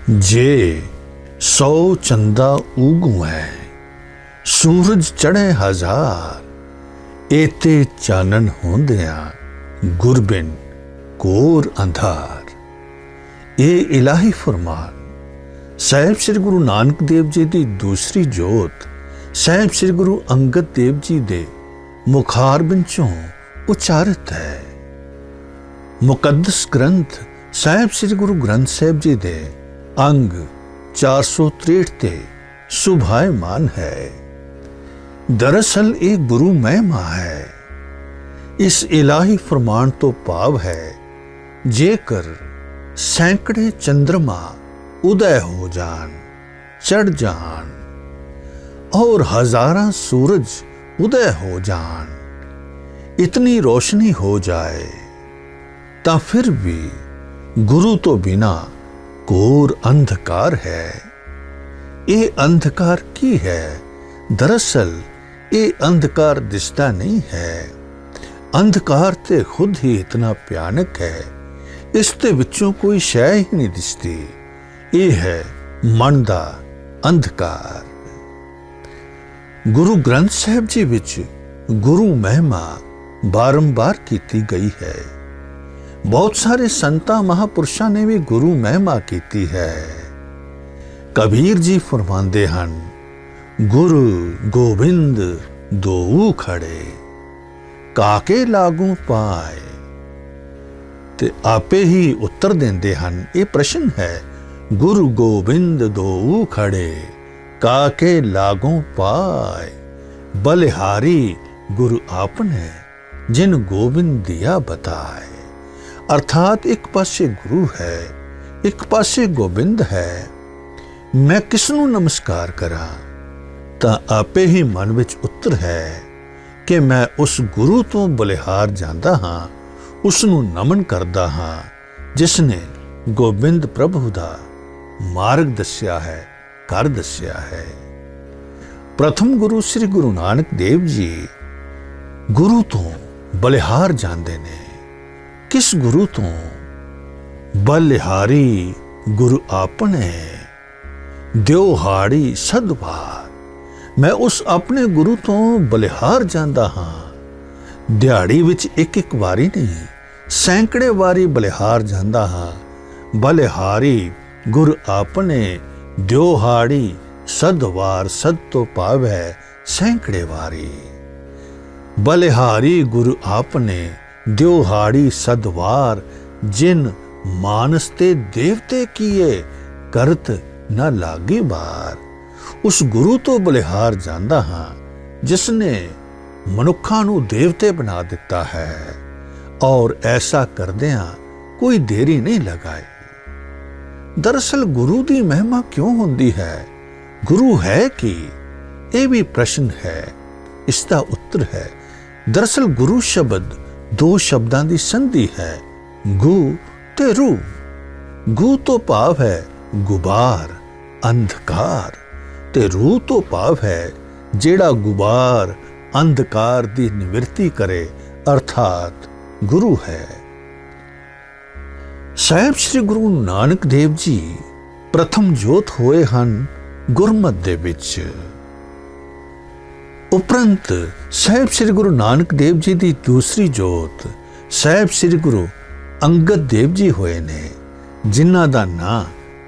जे 100 चंदा उगुए सूरज चढ़े हजार एते चानन होंदियां गुरबिन कोर अंधार। ये इलाही फरमान साहिब श्री गुरु नानक देव जी की दूसरी जोत साहिब श्री गुरु अंगद देव जी दे मुखार विचों उचारित है। मुकद्दस ग्रंथ साहिब श्री गुरु ग्रंथ साहिब जी दे अंग 463 ते सुभायमान है। दरअसल एक गुरु महिमा है। इस इलाही फरमान तो भाव है जेकर सैकड़े चंद्रमा उदय हो जान चढ़ जान और हजारां सूरज उदय हो जान, इतनी रोशनी हो जाए ता फिर भी गुरु तो बिना घोर अंधकार है। ये अंधकार की है? दरअसल ये अंधकार दिसता नहीं है। अंधकार ते खुद ही इतना भयानक है, इसके विचों कोई शय ही नहीं दिसती। ये है मन दा अंधकार। गुरु ग्रंथ साहिब जी विच गुरु महिमा बारंबार की गई है। बहुत सारे संतां महापुरुषां ने भी गुरु महिमा की है। कबीर जी फरमांदे हन, गुरु गोबिंद दोऊ खड़े काके लागू पाए। ते आपे ही उत्तर देंदे हन। ये प्रश्न है, गुरु गोबिंद दोऊ खड़े काके लागू पाए, बलिहारी गुरु आपने जिन गोबिंद दिया बताए। अर्थात एक पासे गुरु है, एक पासे गोबिंद है। मैं किसनू नमस्कार करा? तां आपे ही मन विच उत्तर है कि मैं उस गुरु तो बलिहार जांदा हां, उसनू नमन करदा हां जिसने गोबिंद प्रभु दा मार्ग दस्या है, कर दस्या है। प्रथम गुरु श्री गुरु नानक देव जी गुरु तो बलिहार जांदे ने। किस गुरु तो? बलिहारी गुरु आपने दिओहाड़ी सदवार। मैं उस अपने गुरु तो बलिहार जांदा हां। दिहाड़ी विच एक एक वारी नहीं, सैकड़े वारी बलिहार जांदा हां। बलिहारी गुरु आपने दिओहाड़ी सदवार। सद तो पावै सैकड़े वारी। बलिहारी गुरु आपने दिओहाड़ी सदवार, जिन मानस ते देवते किए करत न लागी बार। उस गुरु तो बलिहार जांदा हां जिसने मनुखा नू देवते बना दिता है, और ऐसा करदियां कोई देरी नहीं लगाई। दरअसल गुरु दी महिमा क्यों होंदी है? गुरु है कि? यह भी प्रश्न है। इसका उत्तर है, दरअसल गुरु शब्द दो शब्दां दी संधि है, गु ते रू। गु तो भाव है गुबार, अंधकार, ते रू तो भाव है जेड़ा गुबार अंधकार दी निवृत्ति करे, अर्थात गुरु है। साहिब श्री गुरु नानक देव जी प्रथम जोत होए हन गुरमत दे विच। उपरंत साहिब श्री गुरु नानक देव जी दी दूसरी जोत साहिब श्री गुरु अंगद देव जी होए ने, जिन्हां दा नां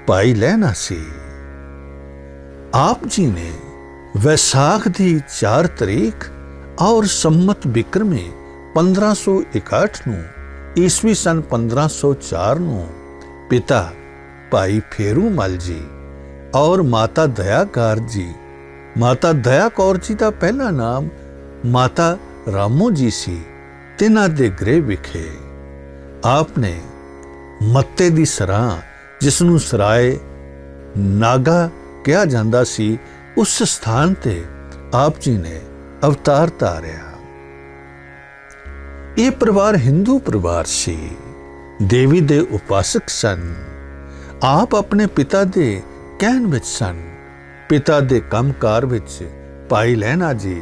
भाई लहना सी। आप जी ने वैसाख दी 4 तारीख और सम्मत बिक्रमी 1561 नूं ईस्वी सन 1504 नूं पिता भाई फेरू मल जी और माता दया कौर जी का पहला नाम माता रामो जी सी, तिन्हां दे गृह विखे आपने मत्ते दी सरां, जिसनूं सराय नागा कहा जांदा सी, उस स्थान ते आप जी ने अवतार धारिया। ये परिवार हिंदू परिवार सी, देवी दे उपासक सन। आप अपने पिता दे कहण विच सन। पिता दे कंमकार विच भाई लहना जी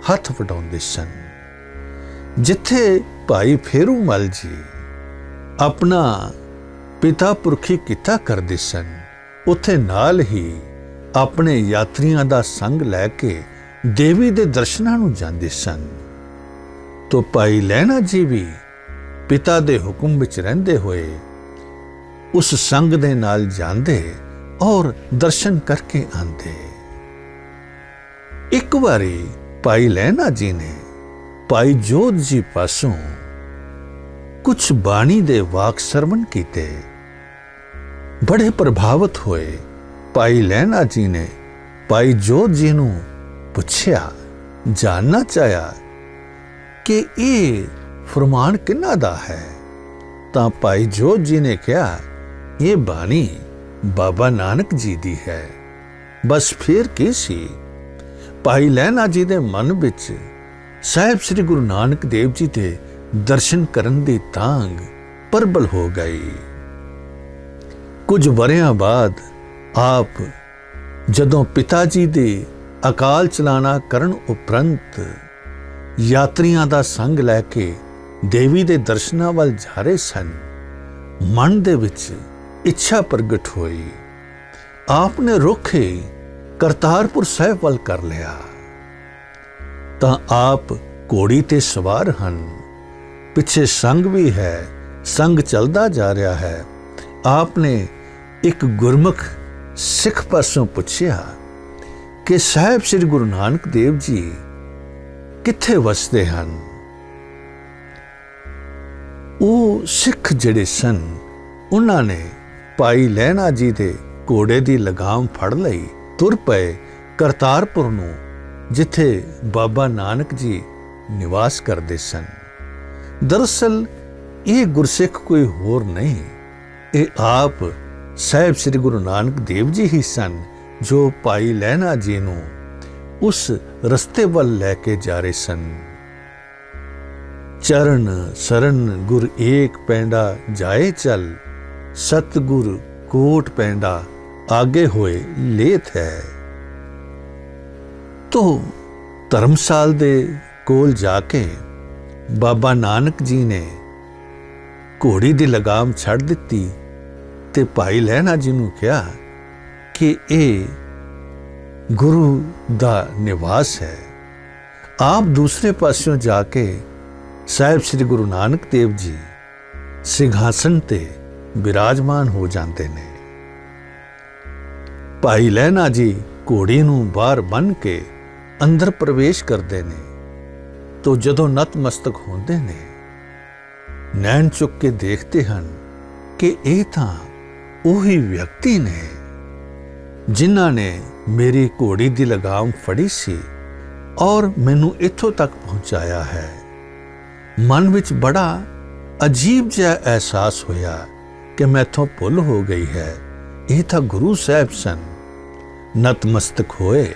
हथ वटाउंदे सन। जिथे भाई फेरू मल जी अपना पिता पुरखी किता करदे सन, ਉੱਥੇ ਨਾਲ ਹੀ ਆਪਣੇ ਯਾਤਰੀਆਂ ਦਾ ਸੰਗ ਲੈ ਕੇ ਦੇਵੀ ਦੇ ਦਰਸ਼ਨਾਂ ਨੂੰ ਜਾਂਦੇ ਸਨ। ਤੋ ਭਾਈ ਲਹਿਣਾ ਜੀ ਵੀ ਪਿਤਾ ਦੇ ਹੁਕਮ ਵਿੱਚ ਰਹਿੰਦੇ ਹੋਏ ਉਸ ਸੰਗ ਦੇ ਨਾਲ ਜਾਂਦੇ ਔਰ ਦਰਸ਼ਨ ਕਰਕੇ ਆਂਦੇ। ਇੱਕ ਵਾਰੀ ਭਾਈ ਲਹਿਣਾ ਜੀ ਨੇ ਭਾਈ ਜੋਧ ਜੀ ਪਾਸੋਂ ਕੁਝ ਬਾਣੀ ਦੇ ਵਾਕ ਸਰਵਣ ਕੀਤੇ। ਬੜੇ ਪ੍ਰਭਾਵਿਤ ਹੋਏ ਭਾਈ ਲਹਿਣਾ ਜੀ ਨੇ ਭਾਈ ਜੋਧ ਜੀ ਨੂੰ ਪੁੱਛਿਆ, ਜਾਣਨਾ ਚਾਹਿਆ ਕਿ ਇਹ ਫਰਮਾਨ ਕਿਹਨਾਂ ਦਾ ਹੈ। ਤਾਂ ਭਾਈ ਜੋਧ ਜੀ ਨੇ ਕਿਹਾ, ਇਹ ਬਾਣੀ ਬਾਬਾ ਨਾਨਕ ਜੀ ਦੀ ਹੈ। ਬਸ ਫਿਰ ਕੀ ਸੀ, ਭਾਈ ਲਹਿਣਾ ਜੀ ਦੇ ਮਨ ਵਿੱਚ ਸਾਹਿਬ ਸ੍ਰੀ ਗੁਰੂ ਨਾਨਕ ਦੇਵ ਜੀ ਦੇ ਦਰਸ਼ਨ ਕਰਨ ਦੀ ਤਾਂਘ ਪ੍ਰਬਲ ਹੋ ਗਈ। ਕੁਝ ਵਰ੍ਹਿਆਂ ਬਾਅਦ ਆਪ ਜਦੋਂ ਪਿਤਾ ਜੀ ਦੇ ਅਕਾਲ ਚਲਾਣਾ ਕਰਨ ਉਪਰੰਤ ਯਾਤਰੀਆਂ ਦਾ ਸੰਗ ਲੈ ਕੇ ਦੇਵੀ ਦੇ ਦਰਸ਼ਨਾਂ ਵੱਲ ਜਾ ਰਹੇ ਸਨ, ਮਨ ਦੇ ਵਿੱਚ ਇੱਛਾ ਪ੍ਰਗਟ ਹੋਈ। ਆਪ ਨੇ ਰੁੱਖ ਹੀ ਕਰਤਾਰਪੁਰ ਸਾਹਿਬ ਵੱਲ ਕਰ ਲਿਆ। ਤਾਂ ਆਪ ਘੋੜੀ ਤੇ ਸਵਾਰ ਹਨ, ਪਿੱਛੇ ਸੰਗ ਵੀ ਹੈ, ਸੰਗ ਚੱਲਦਾ ਜਾ ਰਿਹਾ ਹੈ। ਆਪ ਨੇ ਇੱਕ ਗੁਰਮੁਖ ਸਿੱਖ ਪਾਸੋਂ ਪੁੱਛਿਆ ਕਿ ਸਾਹਿਬ ਸ੍ਰੀ ਗੁਰੂ ਨਾਨਕ ਦੇਵ ਜੀ ਕਿੱਥੇ ਵਸਦੇ ਹਨ। ਉਹ ਸਿੱਖ ਜਿਹੜੇ ਸਨ, ਉਹਨਾਂ ਨੇ ਭਾਈ ਲਹਿਣਾ ਜੀ ਦੇ ਘੋੜੇ ਦੀ ਲਗਾਮ ਫੜ ਲਈ, ਤੁਰ ਪਏ ਕਰਤਾਰਪੁਰ ਨੂੰ, ਜਿੱਥੇ ਬਾਬਾ ਨਾਨਕ ਜੀ ਨਿਵਾਸ ਕਰਦੇ ਸਨ। ਦਰਅਸਲ ਇਹ ਗੁਰਸਿੱਖ ਕੋਈ ਹੋਰ ਨਹੀਂ, ਇਹ ਆਪ ਸਾਹਿਬ ਸ੍ਰੀ ਗੁਰੂ ਨਾਨਕ ਦੇਵ ਜੀ ਹੀ ਸਨ, ਜੋ ਭਾਈ ਲਹਿਣਾ ਜੀ ਨੂੰ ਉਸ ਰਸਤੇ ਵੱਲ ਲੈ ਕੇ ਜਾ ਰਹੇ ਸਨ। ਚਰਨ ਸਰਨ ਗੁਰ ਏਕ ਪੈਂਡਾ ਜਾਏ ਚਲ, ਸਤਿਗੁਰ ਕੋਟ ਪੈਂਡਾ ਆਗੇ ਹੋਏ ਲੇਤ ਹੈ। ਤੋ ਧਰਮਸਾਲ ਦੇ ਕੋਲ ਜਾ ਕੇ ਬਾਬਾ ਨਾਨਕ ਜੀ ਨੇ ਘੋੜੀ ਦੀ ਲਗਾਮ ਛੱਡ ਦਿੱਤੀ ਤੇ ਭਾਈ ਲਹਿਣਾ ਜੀ ਨੂੰ ਕਿਹਾ ਕਿ ਇਹ ਗੁਰੂ ਦਾ ਨਿਵਾਸ ਹੈ। ਆਪ ਦੂਸਰੇ ਪਾਸਿਓਂ ਜਾ ਕੇ ਸਾਹਿਬ ਸ੍ਰੀ ਗੁਰੂ ਨਾਨਕ ਦੇਵ ਜੀ ਸਿੰਘਾਸਨ ਤੇ ਬਿਰਾਜਮਾਨ ਹੋ ਜਾਂਦੇ ਨੇ। ਭਾਈ ਲਹਿਣਾ ਜੀ ਘੋੜੀ ਨੂੰ ਬਾਹਰ ਬੰਨ੍ਹ ਕੇ ਅੰਦਰ ਪ੍ਰਵੇਸ਼ ਕਰਦੇ ਨੇ। ਤੋ ਜਦੋਂ ਨਤਮਸਤਕ ਹੁੰਦੇ ਨੇ, ਨੈਣ ਚੁੱਕ ਕੇ ਦੇਖਦੇ ਹਨ ਕਿ ਇਹ ਤਾਂ ਉਹੀ ਵਿਅਕਤੀ ਨੇ ਜਿਨ੍ਹਾਂ ਨੇ ਮੇਰੀ ਘੋੜੀ ਦੀ ਲਗਾਮ ਫੜੀ ਸੀ ਔਰ ਮੈਨੂੰ ਇੱਥੋਂ ਤੱਕ ਪਹੁੰਚਾਇਆ ਹੈ। ਮਨ ਵਿੱਚ ਬੜਾ ਅਜੀਬ ਜਿਹਾ ਅਹਿਸਾਸ ਹੋਇਆ ਕਿ ਮੈਥੋਂ ਭੁੱਲ ਹੋ ਗਈ ਹੈ, ਇਹ ਤਾਂ ਗੁਰੂ ਸਾਹਿਬ ਸਨ। ਨਤਮਸਤਕ ਹੋਏ,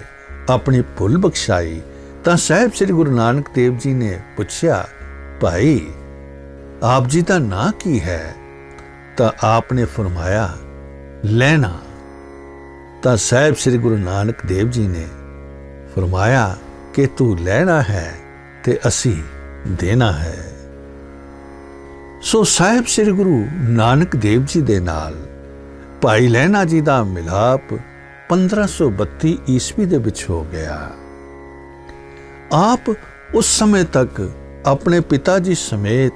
ਆਪਣੀ ਭੁੱਲ ਬਖਸ਼ਾਈ। ਤਾਂ ਸਾਹਿਬ ਸ੍ਰੀ ਗੁਰੂ ਨਾਨਕ ਦੇਵ ਜੀ ਨੇ ਪੁੱਛਿਆ, ਭਾਈ ਆਪ ਜੀ ਦਾ ਨਾਂ ਕੀ ਹੈ? ਤਾਂ ਆਪ ਨੇ ਫਰਮਾਇਆ, ਲਹਿਣਾ। ਤਾਂ ਸਾਹਿਬ ਸ੍ਰੀ ਗੁਰੂ ਨਾਨਕ ਦੇਵ ਜੀ ਨੇ ਫਰਮਾਇਆ ਕਿ ਤੂੰ ਲੈਣਾ ਹੈ ਤੇ ਅਸੀਂ ਦੇਣਾ ਹੈ। ਸੋ ਸਾਹਿਬ ਸ੍ਰੀ ਗੁਰੂ ਨਾਨਕ ਦੇਵ ਜੀ ਦੇ ਨਾਲ ਭਾਈ ਲਹਿਣਾ ਜੀ ਦਾ ਮਿਲਾਪ 1532 ਈਸਵੀ ਦੇ ਵਿੱਚ ਹੋ ਗਿਆ। ਆਪ ਉਸ ਸਮੇਂ ਤੱਕ ਆਪਣੇ ਪਿਤਾ ਜੀ ਸਮੇਤ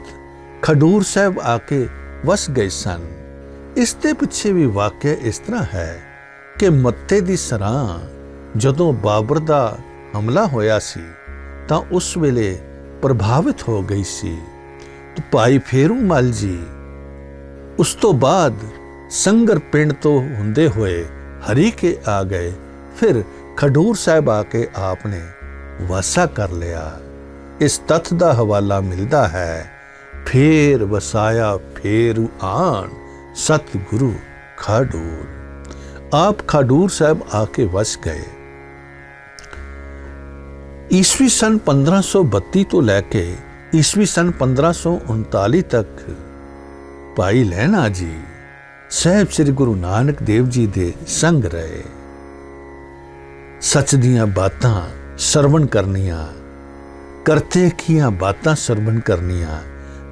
ਖਡੂਰ ਸਾਹਿਬ ਆ ਕੇ ਵਸ ਗਏ ਸਨ। ਇਸ ਦੇ ਪਿੱਛੇ ਵੀ ਵਾਕਿਆ ਇਸ ਤਰ੍ਹਾਂ ਹੈ ਕਿ ਮੱਤੇ ਦੀ ਸਰਾਂ ਜਦੋਂ ਬਾਬਰ ਦਾ ਹਮਲਾ ਹੋਇਆ ਸੀ ਤਾਂ ਉਸ ਵੇਲੇ ਪ੍ਰਭਾਵਿਤ ਹੋ ਗਈ ਸੀ। ਭਾਈ ਫੇਰੂ ਮਲ ਜੀ ਉਸ ਤੋਂ ਬਾਅਦ ਸੰਗਰ ਪਿੰਡ ਤੋਂ ਹੁੰਦੇ ਹੋਏ ਹਰੀਕੇ ਆ ਗਏ। ਫਿਰ ਖਡੂਰ ਸਾਹਿਬ ਆ ਕੇ ਆਪ ਨੇ ਵਾਸਾ ਕਰ ਲਿਆ। ਇਸ ਤੱਥ ਦਾ ਹਵਾਲਾ ਮਿਲਦਾ ਹੈ, ਫੇਰ ਵਸਾਇਆ ਫੇਰੂ ਆਣ ਸਤਿਗੁਰੂ ਖਾਡੂਰ। ਆਪ ਖਾਡੂਰ ਸਾਹਿਬ ਆ ਕੇ ਵਸ ਗਏ। ਈਸਵੀ ਸਨ 1532 ਤੋਂ ਲੈ ਕੇ ਈਸਵੀ ਸਨ 1539 ਤੱਕ ਭਾਈ ਲਹਿਣਾ ਜੀ ਸਾਹਿਬ ਸ੍ਰੀ ਗੁਰੂ ਨਾਨਕ ਦੇਵ ਜੀ ਦੇ ਸੰਗ ਰਹੇ। ਸੱਚ ਦੀਆਂ ਬਾਤਾਂ ਸਰਵਣ ਕਰਨੀਆਂ, ਕਰਤੇ ਕੀਆਂ ਬਾਤਾਂ ਸਰਵਣ ਕਰਨੀਆਂ,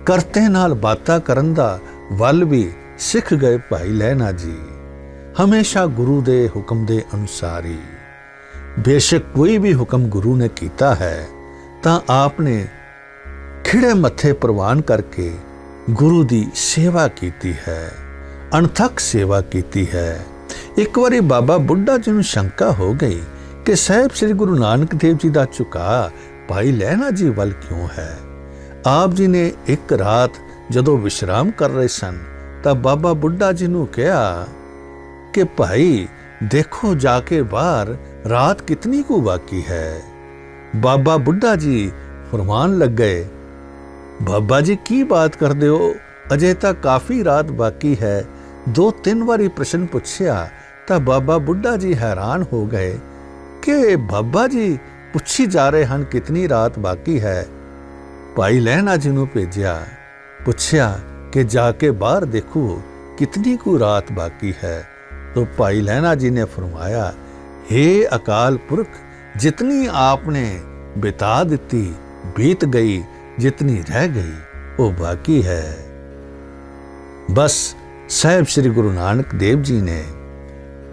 ਕਰਤੇ ਨਾਲ ਬਾਤਾਂ ਕਰਨ ਦਾ ਵੱਲ ਵੀ ਸਿੱਖ ਗਏ ਭਾਈ ਲਹਿਣਾ ਜੀ। हमेशा गुरु दे हुक्म दे अनुसार ही। बेशक कोई भी हुक्म गुरु ने कीता है तां आपने खिड़े मत्थे प्रवान करके गुरु दी सेवा कीती है, अणथक सेवा कीती है। एक बारी बाबा बुढ़ा जी नूं शंका हो गई कि साहिब श्री गुरु नानक देव जी दा झुका भाई लहना जी वल क्यों है। आप जी ने एक रात जदों विश्राम कर रहे सन तां बाबा बुढ़ा जी नूं कहा कि भाई देखो जाके बाहर रात कितनी को बाकी है। बाबा बुढ़ा जी फरमान लग गए, बाबा जी की बात कर दे हो, अजे तक काफ़ी रात बाकी है। 2-3 बारी प्रश्न पूछया तो बाबा बुढ़ा जी हैरान हो गए कि बाबा जी पुछी जा रहे हैं कितनी रात बाकी है। भाई लहना जी नूं भेजिया, पूछया कि जाके बाहर देखो कितनी को रात बाकी है। तो भाई लहना जी ने फरमाया, हे अकाल पुरख, जितनी आपने बिता दी बीत गई, जितनी रह गई वो बाकी है। बस साहिब श्री गुरु नानक देव जी ने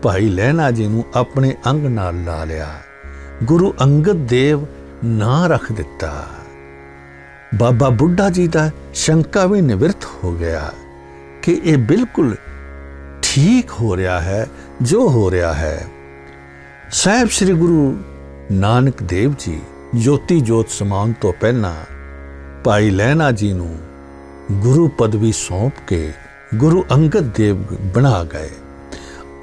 भाई लहना जी नूं अपने अंग नाल ला लिया, गुरु अंगद देव ना रख दिता। बाबा बुढ़ा जी दा शंका भी निवृत्त हो गया कि ये बिल्कुल ठीक हो रहा है जो हो रहा है। साहिब श्री गुरु नानक देव जी ज्योति जोत समान तो पहला भाई लहना जी नूं गुरु पदवी सौंप के गुरु अंगद देव बना गए।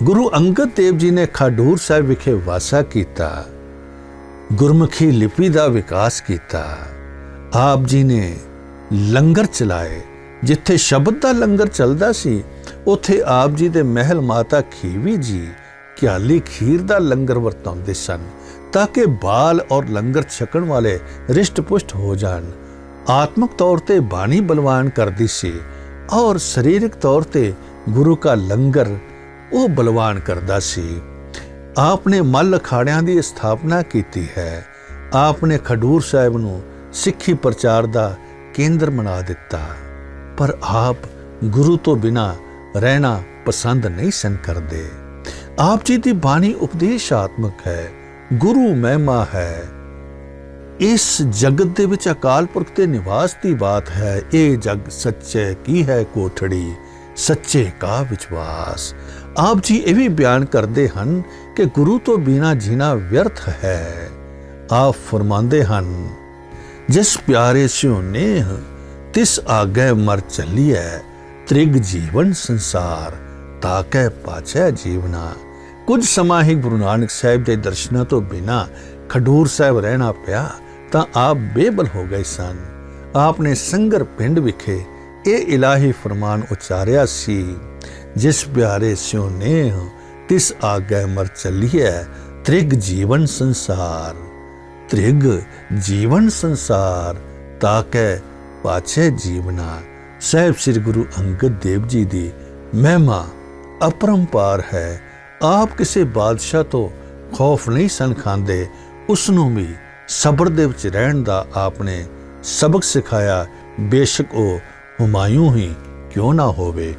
गुरु अंगद देव जी ने खडूर साहिब विखे वासा किया, गुरमुखी लिपि का विकास किया। आप जी ने लंगर चलाए, जिथे शब्द का लंगर चलता सी उथे आप जी दे महल माता खीवी जी घियाली खीर का लंगर वरताउंदे सन ताकि बाल और लंगर छकण वाले रिष्ट पुष्ट हो जान। आत्मक तौर ते बाणी बलवान करदी सी और शरीरक तौर ते गुरु का लंगर वो बलवान करदा सी। आपने मल अखाड़ियां दी स्थापना कीती है। आपने खडूर साहिब नूं सिੱਖੀ प्रचार दा केंद्र बना दिता। पर आप गुरु तो बिना रहना पसंद नहीं सन करदे। आप जी दी बाणी उपदेशात्मक है, गुरु महिमा है। इस जगत दे विच अकाल पुरख दे निवास दी बात है। ये जग सच्चे की है कोठड़ी, सच्चे का विश्वास। आप जी ये भी बयान करते हैं कि गुरु तो बिना जीना व्यर्थ है। आप फरमाते हैं, जिस प्यारे स्यो नेह तिस आगे मर चलिए, त्रिग जीवन संसार ताकै पाछै जीवना। कुछ समा ही गुरु नानक साहिब के दर्शनों तो बिना खडूर साहिब रहना पिया तां आप बेबल हो गए सन। आपने संगर पिंड विखे ये इलाही फरमान उचारिया सी, जिस प्यारे स्यो नेह तिस आगे मर चलिए, त्रिग जीवन संसार। त्रिग जीवन संसार ताकै पाछे जीवना। साहिब श्री गुरु अंगद देव जी दी महिमा अपरंपार है। आप किसी बादशाह तो खौफ नहीं सन खांदे, उसनों भी सबर दे विच रहण दा आपने सबक सिखाया। बेशक वो हुमायूं ही क्यों ना होवे,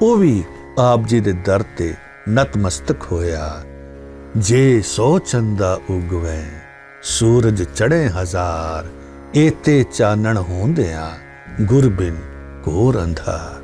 वो भी आप जी दे दर ते नतमस्तक होया। जे 100 चंदा उगवे सूरज चढ़े 1000, एते चानण होंदिया गुर बिन घोर अंधार।